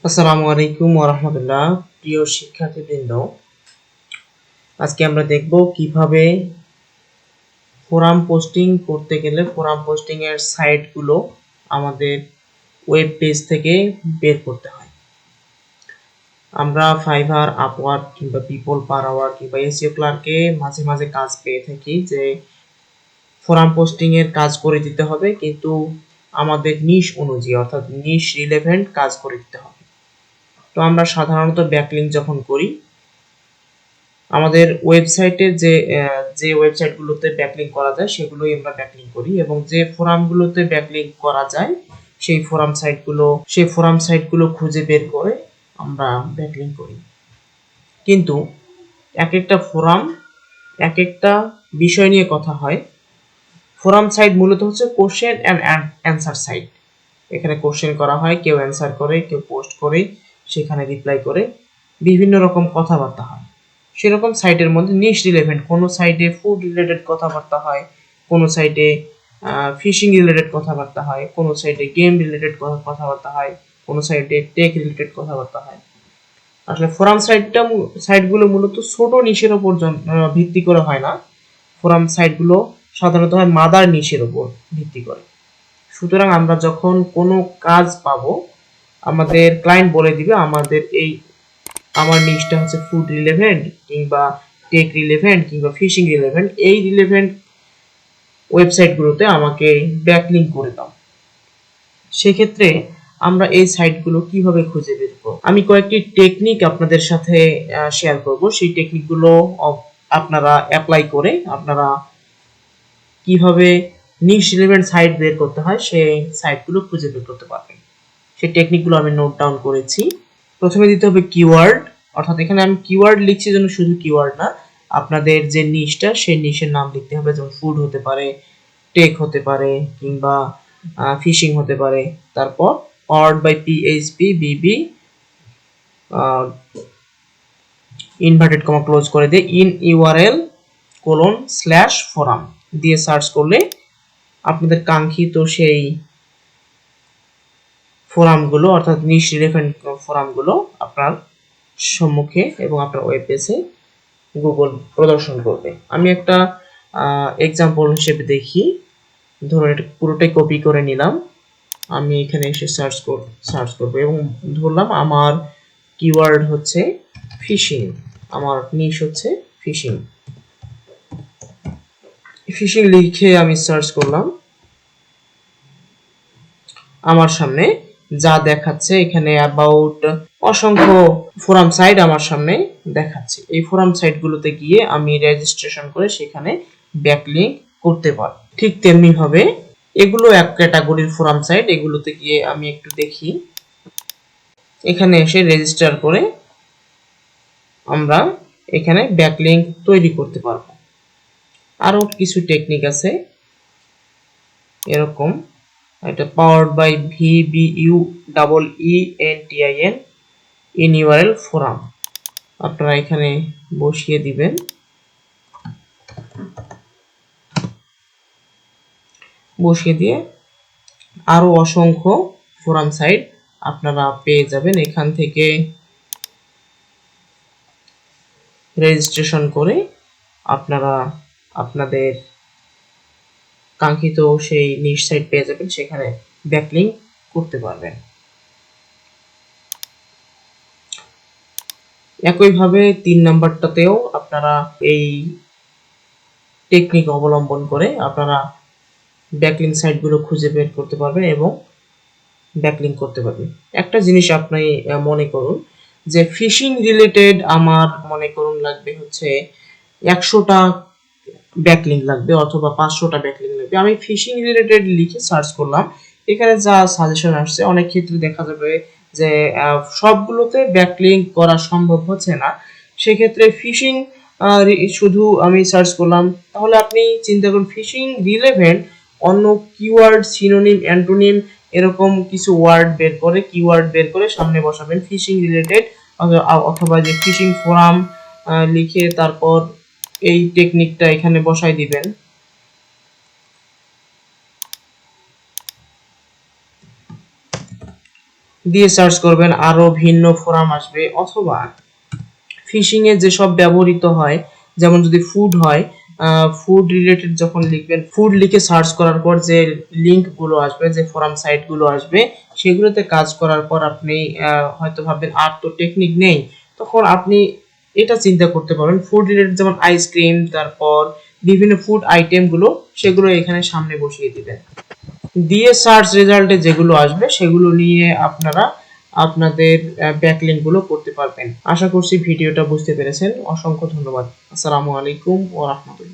আসসালামু আলাইকুম ওয়া রাহমাতুল্লাহ। প্রিয় শিক্ষার্থীবৃন্দ, আজকে আমরা দেখব কিভাবে ফোরাম পোস্টিং করতে গেলে ফোরাম পোস্টিং এর সাইটগুলো আমাদের ওয়েব পেজ থেকে বের করতে হয়। আমরা ফাইবার, আপওয়ার্ক কিংবা পিপল পার আওয়ার কিংবা এসইও ক্লার্কে মাঝে মাঝে কাজ পেয়ে থাকি যে ফোরাম পোস্টিং এর কাজ করে দিতে হবে, কিন্তু আমাদের নিশ অনুযায়ী অর্থাৎ নিশ রিলেভেন্ট কাজ করে দিতে হবে। তো আমরা সাধারণত ব্যাকলিংক যখন করি, আমাদের ওয়েবসাইটে যে ওয়েবসাইটগুলোতে ব্যাকলিংক করা যায় সেগুলোই আমরা ব্যাকলিংক করি, এবং যে ফোরামগুলোতে ব্যাকলিংক করা যায় সেই ফোরাম সাইটগুলো খুঁজে বের করে আমরা ব্যাকলিংক করি। কিন্তু এক একটা ফোরাম এক একটা বিষয় নিয়ে কথা হয়। ফোরাম সাইট মূলত হচ্ছে কোশ্চেন অ্যান্ড অ্যান্সার সাইট। এখানে কোশ্চেন করা হয়, কেউ অ্যান্সার করে, কেউ পোস্ট করে, সেখানে রিপ্লাই করে, বিভিন্ন রকম কথাবার্তা হয়। সেরকম সাইটের মধ্যে নিশ রিলেভেন্ট কোনো সাইটে ফুড রিলেটেড কথাবার্তা হয়, কোনো সাইটে ফিশিং রিলেটেড কথাবার্তা হয়, কোনো সাইটে গেম রিলেটেড কথাবার্তা হয়, কোনো সাইটে টেক রিলেটেড কথাবার্তা হয়। আসলে ফোরাম সাইটগুলো মূলত ছোট নিশের উপর ভিত্তি করে হয় না। ফোরাম সাইটগুলো সাধারণত হয় মাদার নিশের উপর ভিত্তি করে। সুতরাং আমরা যখন কোনো কাজ পাবো, আমাদের ক্লায়েন্ট বলে দিবে আমার নিশটা হচ্ছে ফুড রিলেভেন্ট কিংবা টেক রিলেভেন্ট কিংবা ফিশিং রিলেভেন্ট, এই রিলেভেন্ট ওয়েবসাইটগুলোতে আমাকে ব্যাকলিংক করে দাও। সেক্ষেত্রে আমরা এই সাইটগুলো কিভাবে খুঁজে বের করব, আমি কয়েকটি টেকনিক আপনাদের সাথে শেয়ার করব। সেই টেকনিকগুলো আপনারা অ্যাপ্লাই করে আপনারা কিভাবে নিশ রিলেভেন্ট সাইট বের করতে হয় সেই সাইটগুলো খুঁজে বের করতে পারবেন। সেই টেকনিকগুলো আমি নোট ডাউন করেছি। প্রথমে দিতে হবে কিওয়ার্ড, অর্থাৎ এখানে আমি কিওয়ার্ড লিখছি যেন শুধু কিওয়ার্ড না, আপনাদের যে নিশটা সেই নিশের নাম লিখতে হবে। যেমন ফুড হতে পারে, টেক হতে পারে, কিংবা ফিশিং হতে পারে। তারপর powered by PHP Bibi inverted comma close করে দিয়ে ইন ইউআরএল :/ফোরাম দিয়ে সার্চ করলে আপনাদের কাঙ্ক্ষিত সেই ফোরামগুলো অর্থাৎ নিশ রিলেভেন্ট ফোরামগুলো আপনার সম্মুখে এবং আপনার ওয়েব পেজে গুগল প্রদর্শন করবে। আমি একটা এক্সাম্পল হিসেবে দেখি। ধরুন এটা পুরোটাই কপি করে নিলাম, আমি এখানে এসে সার্চ করব এবং ধরলাম আমার কিওয়ার্ড হচ্ছে ফিশিং, আমার নিশ হচ্ছে ফিশিং। ফিশিং লিখে আমি সার্চ করলাম, আমার সামনে যা দেখাচ্ছে এখানে অ্যাবাউট অসংখ্য ফোরাম সাইট আমার সামনে দেখাচ্ছে। এই ফোরাম সাইটগুলোতে গিয়ে আমি রেজিস্ট্রেশন করে সেখানে ব্যাকলিংক করতে পারি। ঠিক তেমনি ভাবে এগুলো এক ক্যাটাগরির ফোরাম সাইট, এগুলোতে গিয়ে আমি একটু দেখি। এখানে এসে রেজিস্টার করে আমরা এখানে ব্যাকলিংক তৈরি করতে পারবো। আরো কিছু টেকনিক আছে এরকম, এটা powered by VBUEENTIN in URL forum, আপনারা এখানে বসিয়ে দিবেন। বসিয়ে দিয়ে আরো অসংখ্য ফোরাম সাইট আপনারা পেয়ে যাবেন। এখান থেকে রেজিস্ট্রেশন করে আপনারা আপনাদের কাঙ্ক্ষিত সেই নিশ সাইট পেয়ে যাবেন, সেখানে ব্যাকলিংক করতে পারবেন। একইভাবে 3 নাম্বারটাতেও আপনারা এই টেকনিক অবলম্বন করে আপনারা ব্যাকলিংক সাইটগুলো খুঁজে বের করতে পারবেন এবং ব্যাকলিংক করতে পারবেন। একটা জিনিস আপনি মনে করুন যে ফিশিং রিলেটেড আমার মনে করুন লাগবে হচ্ছে 100টা ব্যাকলিংক লাগবে অথবা 500টা ব্যাকলিংক লাগবে। আমি ফিশিং রিলেটেড লিখে সার্চ করলাম, এখানে যা সাজেশন আসছে অনেক ক্ষেত্রে দেখা যাবে যে সবগুলোতে ব্যাকলিংক করা সম্ভব হচ্ছে না। সেক্ষেত্রে ফিশিং শুধু আমি সার্চ করলাম, তাহলে আপনি চিন্তা করুন ফিশিং রিলেভেন্ট অন্য কিওয়ার্ড, সিনোনিম, অ্যান্টোনিম এরকম কিছু ওয়ার্ড বের করে কিওয়ার্ড বের করে সামনে বসাবেন ফিশিং রিলেটেড, অথবা যে ফিশিং ফোরাম লিখে তারপর এই টেকনিকটা এখানে বসাই দিবেন। দিয়ে সার্চ করবেন, আরো ভিন্ন ফোরাম আসবে। অথবা ফিশিং এ যেসব ব্যবহৃত হয়, যেমন যদি ফুড হয়, ফুড রিলেটেড যখন লিখবেন, ফুড লিখে সার্চ করার পর যে লিংক গুলো আসবে, যে ফোরাম সাইট গুলো আসবে, সেগুলোতে কাজ করার পর আপনি হয়তো ভাববেন আর তো টেকনিক নেই, তখন আপনি এটা চিন্তা করতে পারেন ফুড রিলেটেড, যেমন আইসক্রিম, তারপর বিভিন্ন ফুড আইটেম গুলো, সেগুলো এখানে সামনে বসিয়ে দিবেন। দিয়ে সার্চ রেজাল্টে যেগুলো আসবে সেগুলো নিয়ে আপনারা আপনাদের ব্যাকলিংক গুলো করতে পারবেন। আশা করছি ভিডিওটা বুঝতে পেরেছেন। অসংখ্য ধন্যবাদ। আসসালামু আলাইকুম ওয়া রাহমাতুল্লাহ।